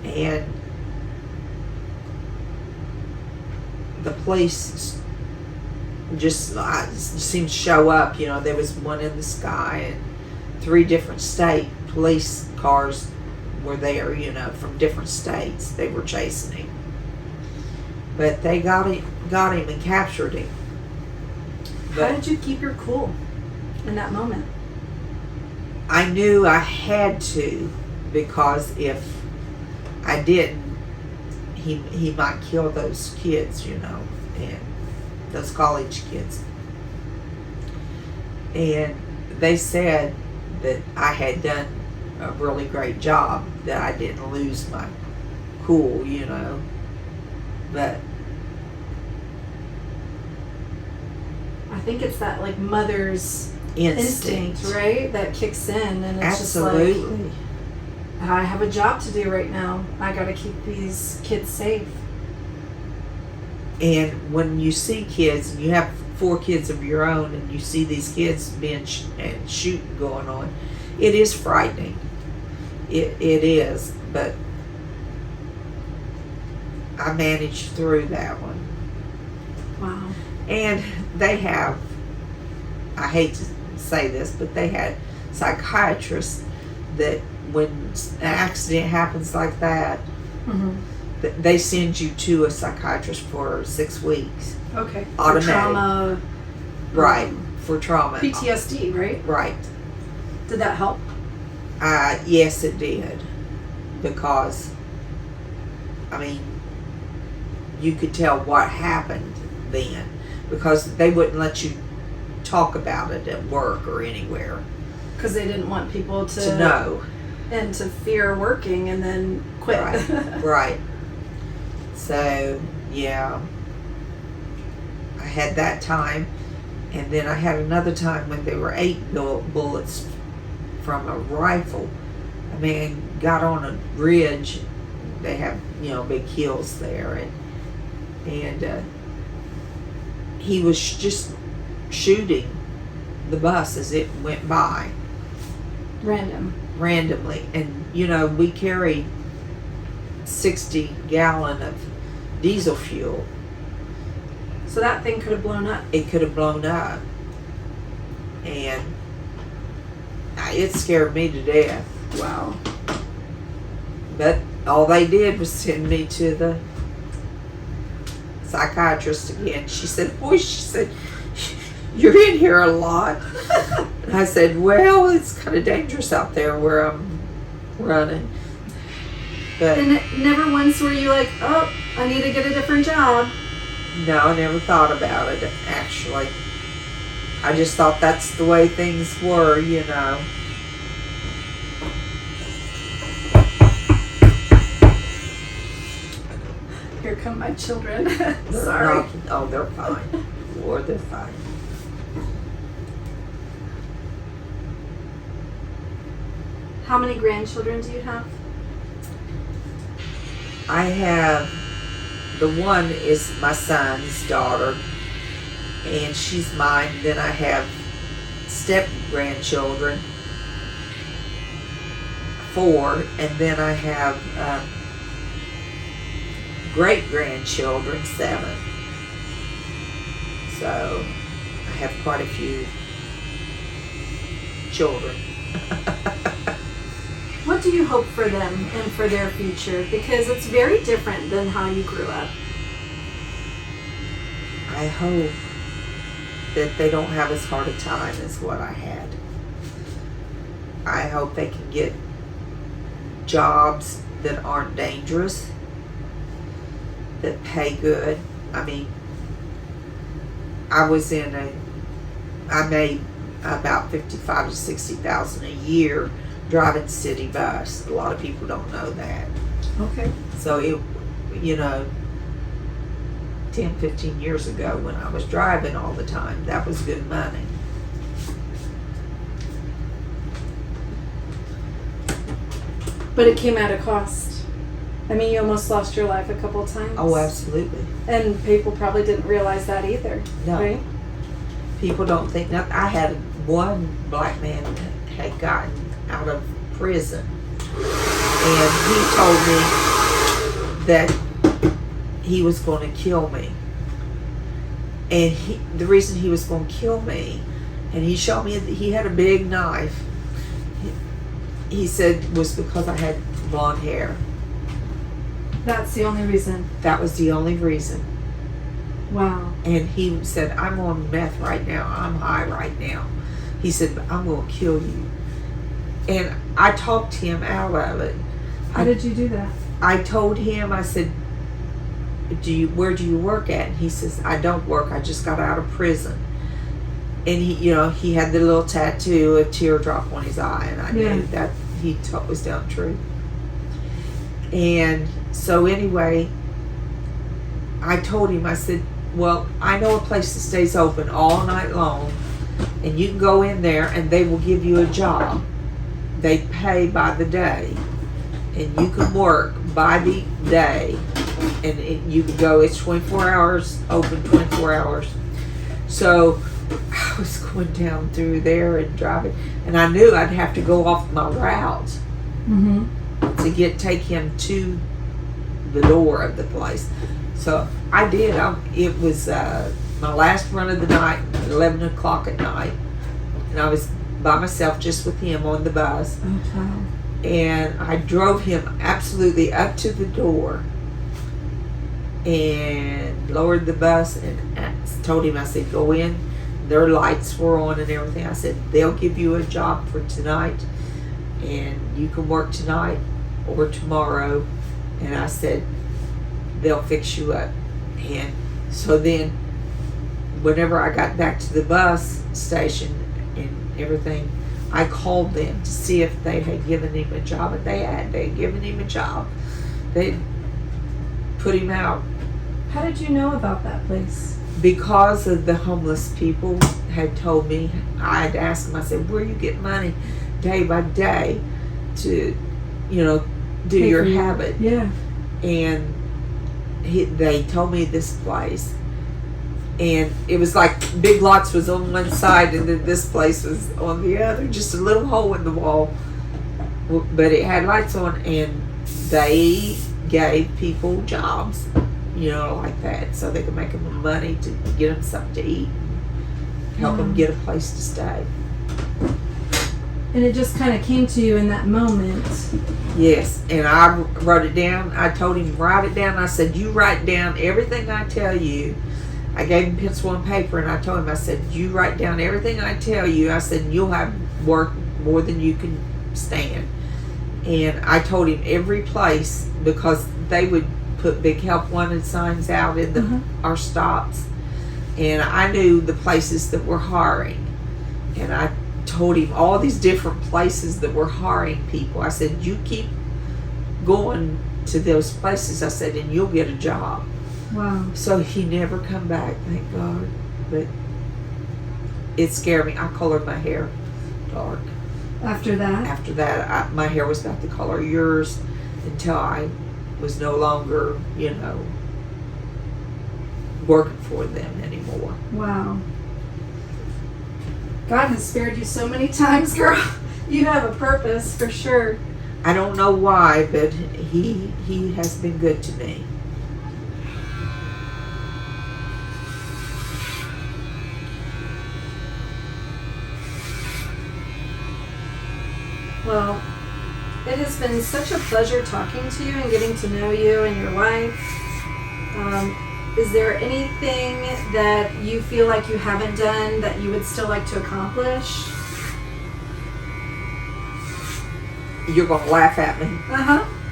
And the police just seemed to show up. You know, there was one in the sky, and 3 different state police cars were there, you know, from different states. They were chasing him. But they got him and captured him. How did you keep your cool in that moment? I knew I had to, because if I didn't, he might kill those kids, you know, and those college kids. And they said that I had done a really great job, that I didn't lose my cool, you know. But I think it's that like mother's instinct, right? That kicks in, and it's absolutely. just like, I have a job to do right now. I got to keep these kids safe. And when you see kids, and you have 4 kids of your own, and you see these kids being and shooting going on, it is frightening. It is, but I managed through that one. Wow. And they have, I hate to say this, but they had psychiatrists that when an accident happens like that, they send you to a psychiatrist for 6 weeks. Okay. Automatic. For trauma. Right. For trauma. PTSD, right? Right. Did that help? Yes, it did. Because, I mean, you could tell what happened then. Because they wouldn't let you talk about it at work or anywhere. Because they didn't want people To know. And to fear working and then quit. Right. Right. So, yeah. I had that time. And then I had another time when there were 8 bullets from a rifle. A man got on a ridge. They have, you know, big hills there. And he was just shooting the bus as it went by. Randomly. And, you know, we carried 60 gallon of diesel fuel. So that thing could have blown up. It could have blown up. And it scared me to death. Wow. But all they did was send me to the psychiatrist again. She said, "Boy," she said, "you're in here a lot." And I said, "Well, it's kind of dangerous out there where I'm running." But And never once were you like, oh, I need to get a different job. no, I never thought about it, actually. I just thought that's the way things were, you know. Here come my children. They're Sorry. they're fine. Lord, they're fine. How many grandchildren do you have? I have, the one is my son's daughter, and she's mine. Then I have step grandchildren, 4, and then I have great grandchildren, 7. So I have quite a few children. What do you hope for them and for their future? Because it's very different than how you grew up. I hope that they don't have as hard a time as what I had. I hope they can get jobs that aren't dangerous, that pay good. I mean, I made about $55,000 to $60,000 a year driving city bus. A lot of people don't know that. Okay. So it, you know, 10, 15 years ago when I was driving all the time, that was good money. But it came at a cost. I mean, you almost lost your life a couple of times. Oh, absolutely. And people probably didn't realize that either. No. Right? People don't think that. I had one black man had gotten out of prison. And he told me that he was going to kill me. And the reason he was going to kill me, and he showed me that he had a big knife, he said was because I had blonde hair. That's the only reason. That was the only reason. Wow. And he said, I'm on meth right now. I'm high right now. He said, I'm going to kill you. And I talked him out of it. How did you do that? I told him, I said, where do you work at? And he says, I don't work. I just got out of prison. And he had the little tattoo, a teardrop on his eye. And I knew that he was telling the truth. And so anyway, I told him, I said, well, I know a place that stays open all night long, and you can go in there and they will give you a job. They pay by the day, and you can work by the day, and you can go, it's 24 hours, open 24 hours. So I was going down through there and driving, and I knew I'd have to go off my route to take him to the door of the place. So I did. It was my last run of the night, 11 o'clock at night, and I was by myself just with him on the bus. Okay. And I drove him absolutely up to the door and lowered the bus and told him, I said, go in. Their lights were on and everything. I said, they'll give you a job for tonight, and you can work tonight or tomorrow. And I said, they'll fix you up. And so then whenever I got back to the bus station and everything, I called them to see if they had given him a job, and they had given him a job. They put him out. How did you know about that place? Because of the homeless people had told me. I had asked them, I said, where you get money day by day to, do your habit? Yeah. And they told me this place. And it was like Big Lots was on one side and then this place was on the other. Just a little hole in the wall. But it had lights on, and they gave people jobs, like that, so they could make them money to get them something to eat and help them get a place to stay. And it just kind of came to you in that moment. Yes, and I wrote it down. I told him, write it down. I said, you write down everything I tell you. I gave him pencil and paper, and I told him, I said, you write down everything I tell you. I said, you'll have work more than you can stand. And I told him every place, because they would put big help wanted signs out in our stops. And I knew the places that were hiring. And I told him all these different places that were hiring people. I said, you keep going to those places, I said, and you'll get a job. Wow. So he never come back, thank God. But it scared me. I colored my hair dark. After that? After that, my hair was about the color of yours until I was no longer, working for them anymore. Wow. God has spared you so many times, girl. You have a purpose, for sure. I don't know why, but he has been good to me. Well, it has been such a pleasure talking to you and getting to know you and your life. Is there anything that you feel like you haven't done that you would still like to accomplish? You're going to laugh at me.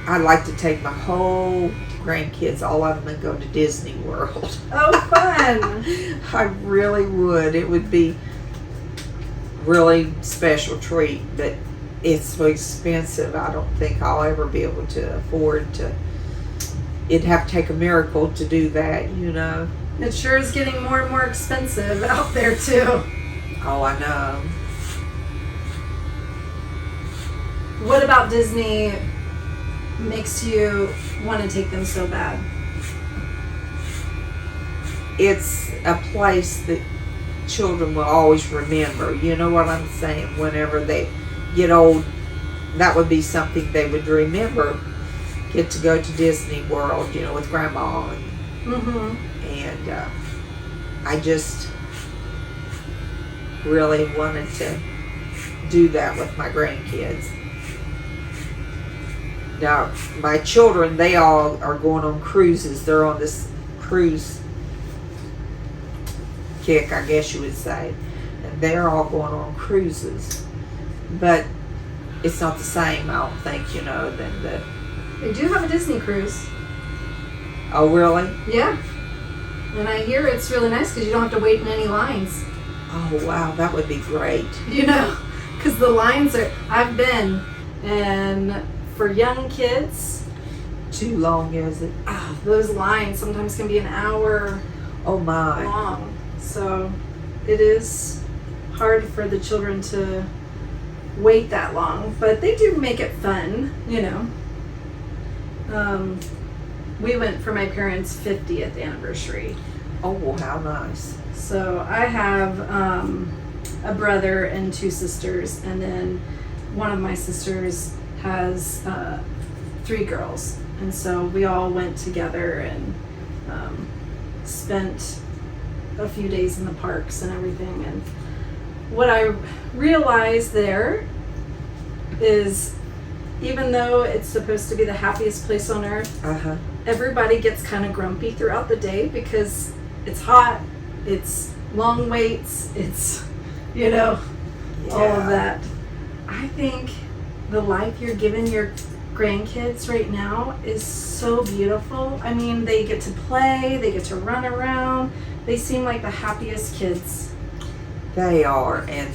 I'd like to take my whole grandkids, all of them, and go to Disney World. Oh, fun. I really would. It would be really special treat, but it's so expensive. I don't think I'll ever be able to afford to. It'd have to take a miracle to do that, It sure is getting more and more expensive out there, too. Oh, I know. What about Disney makes you want to take them so bad? It's a place that children will always remember. You know what I'm saying? Whenever they get old, that would be something they would remember. Get to go to Disney World, with Grandma. And I just really wanted to do that with my grandkids. Now, my children, they all are going on cruises. They're on this cruise kick, I guess you would say. And they're all going on cruises. But it's not the same, I don't think, than the... They do have a Disney cruise. Oh, really? Yeah. And I hear it's really nice because you don't have to wait in any lines. Oh, wow, that would be great. Because the lines are... I've been, and for young kids... Too long, is it? Those lines sometimes can be an hour Oh, my. long. So it is hard for the children to wait that long. But they do make it fun, We went for my parents' 50th anniversary. Oh, how nice. So I have a brother and 2 sisters, and then one of my sisters has 3 girls. And so we all went together and spent a few days in the parks and everything. And what I realized there is, even though it's supposed to be the happiest place on earth, everybody gets kind of grumpy throughout the day because it's hot, it's long waits, it's, all of that. I think the life you're giving your grandkids right now is so beautiful. I mean, they get to play, they get to run around, they seem like the happiest kids. They are. And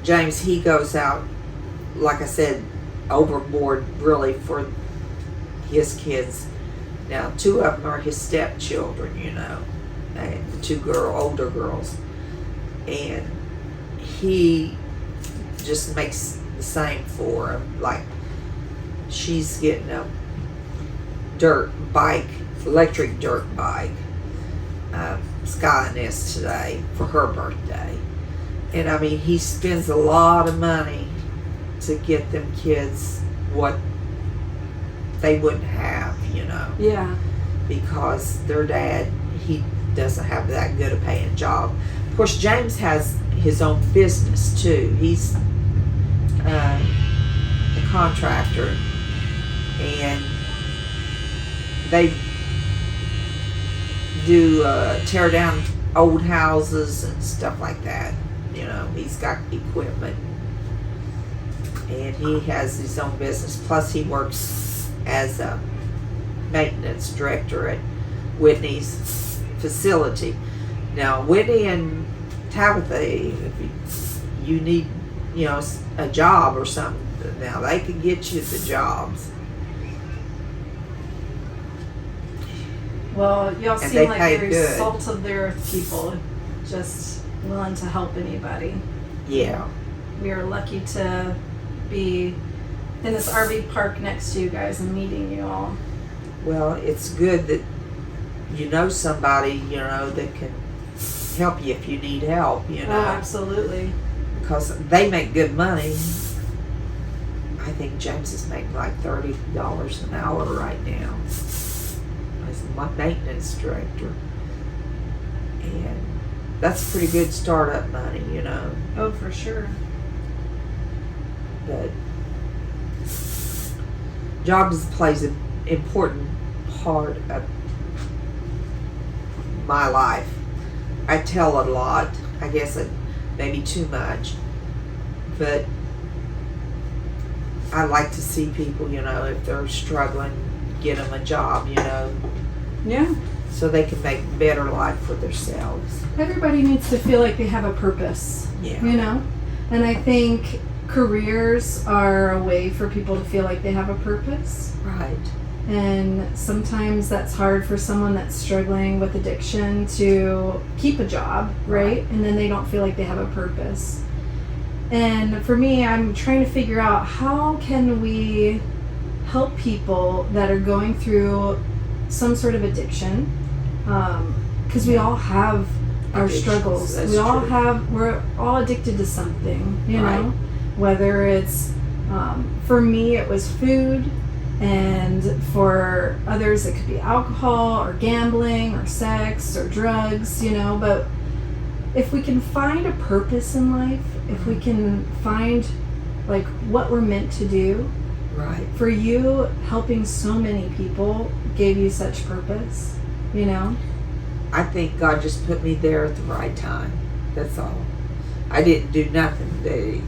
James, he goes out, like I said, overboard really for his kids. Now, 2 of them are his stepchildren, and the 2 older girls. And he just makes the same for them. Like, she's getting a electric dirt bike, Skyness today for her birthday. And I mean, he spends a lot of money to get them kids what they wouldn't have, Yeah. because their dad, he doesn't have that good a paying job. Of course, James has his own business too. He's a contractor, and they do tear down old houses and stuff like that. He's got equipment, and he has his own business. Plus, he works as a maintenance director at Whitney's facility. Now, Whitney and Tabitha, if you need, a job or something, now they can get you the jobs. Well, y'all And seem they like pay very good. salt of the earth people, just willing to help anybody. Yeah. We are lucky to be in this RV park next to you guys and meeting you all. Well, it's good that you know somebody, that can help you if you need help, Oh, absolutely. Because they make good money. I think James is making like $30 an hour right now as my maintenance director. And that's pretty good startup money, Oh, for sure. But jobs plays an important part of my life. I tell a lot, I guess maybe too much, but I like to see people, if they're struggling, get them a job, Yeah. so they can make a better life for themselves. Everybody needs to feel like they have a purpose. Yeah. And I think careers are a way for people to feel like they have a purpose. Right. And sometimes that's hard for someone that's struggling with addiction to keep a job, right? And then they don't feel like they have a purpose. And for me, I'm trying to figure out how can we help people that are going through some sort of addiction, because we all have our Addictions, struggles. that's We all true. we're all addicted to something, Right. whether it's, for me, it was food, and for others, it could be alcohol or gambling or sex or drugs, but if we can find a purpose in life, if we can find like what we're meant to do, Right. for you, helping so many people gave you such purpose, I think God just put me there at the right time. That's all. I didn't do nothing.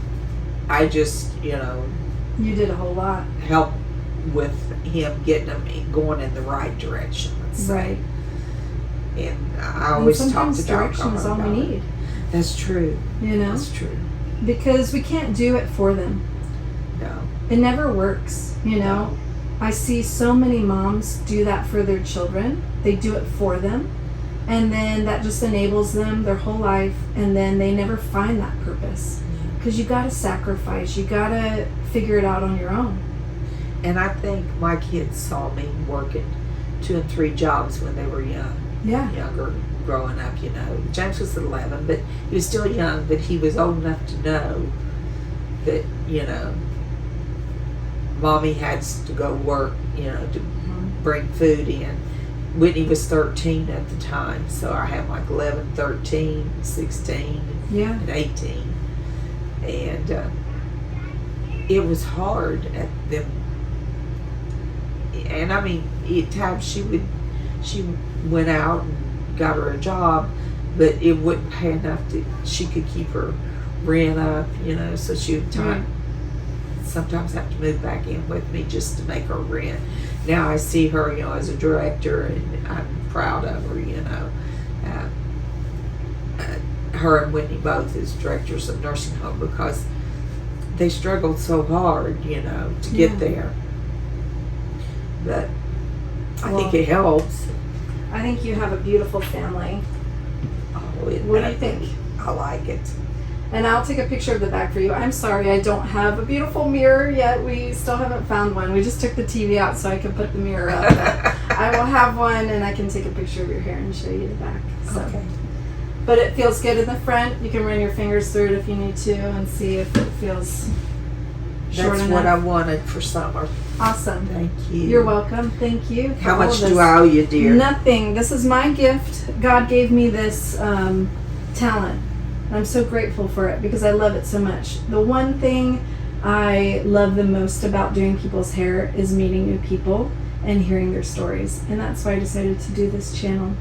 I just, You did a whole lot. help with him getting them going in the right direction. Let's say. Right. And I And always talk sometimes to Doc direction is all about we it. need, That's true. That's true. because we can't do it for them. No. It never works, I see so many moms do that for their children. They do it for them, and then that just enables them their whole life, and then they never find that purpose. Because you got to sacrifice. You got to figure it out on your own. And I think my kids saw me working 2 and 3 jobs when they were young. Yeah. Younger, growing up, James was 11, but he was still young, but he was old enough to know that, Mommy had to go work, to bring food in. Whitney was 13 at the time, so I had like 11, 13, 16, Yeah. and 18. And it was hard at them. And I mean, at times she went out and got her a job, but it wouldn't pay enough she could keep her rent up, so she would sometimes have to move back in with me just to make her rent. Now I see her, as a director, and I'm proud of her, her and Whitney both as directors of nursing home, because they struggled so hard, to get there. But I think it helps. I think you have a beautiful family. What do you think? I like it. And I'll take a picture of the back for you. I'm sorry, I don't have a beautiful mirror yet. We still haven't found one. We just took the TV out so I could put the mirror up. I will have one, and I can take a picture of your hair and show you the back. So. Okay. But it feels good in the front. You can run your fingers through it if you need to and see if it feels short That's enough. what I wanted for summer. Awesome. Thank you. You're welcome. Thank you. for How all much of this. do I owe you, dear? Nothing. This is my gift. God gave me this talent. I'm so grateful for it because I love it so much. The one thing I love the most about doing people's hair is meeting new people and hearing their stories. And that's why I decided to do this channel.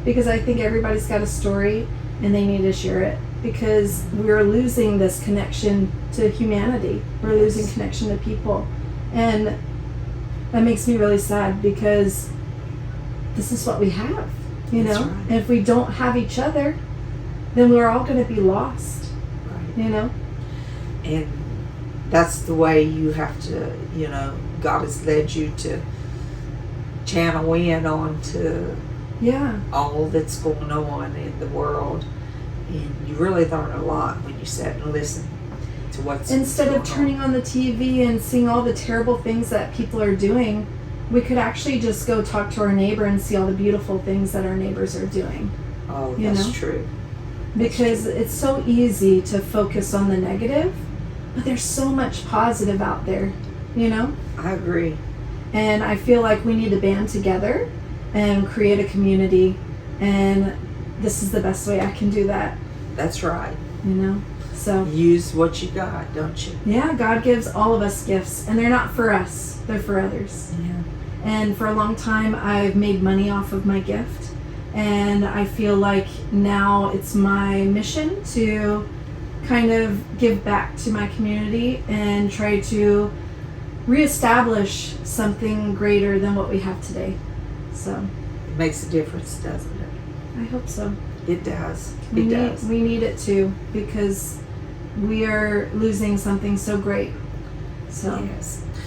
Because I think everybody's got a story and they need to share it. Because we're losing this connection to humanity. We're losing connection to people. And that makes me really sad because this is what we have, That's right. And if we don't have each other, then we're all going to be lost, Right. And that's the way you have to, God has led you to channel in onto all that's going on in the world. And you really learn a lot when you sit and listen to what's Instead going of turning on the TV and seeing all the terrible things that people are doing, we could actually just go talk to our neighbor and see all the beautiful things that our neighbors are doing. Oh, that's true. Because it's so easy to focus on the negative, but there's so much positive out there, I agree. And I feel like we need to band together and create a community, and this is the best way I can do that, That's right. So Use what you got, don't you? yeah, God gives all of us gifts, and they're not for us, they're for others. Yeah. And for a long time I've made money off of my gift, and I feel like now it's my mission to kind of give back to my community and try to reestablish something greater than what we have today. So It makes a difference, doesn't it? I hope so. It does. We It does. need it too, because we are losing something so great. So Yes.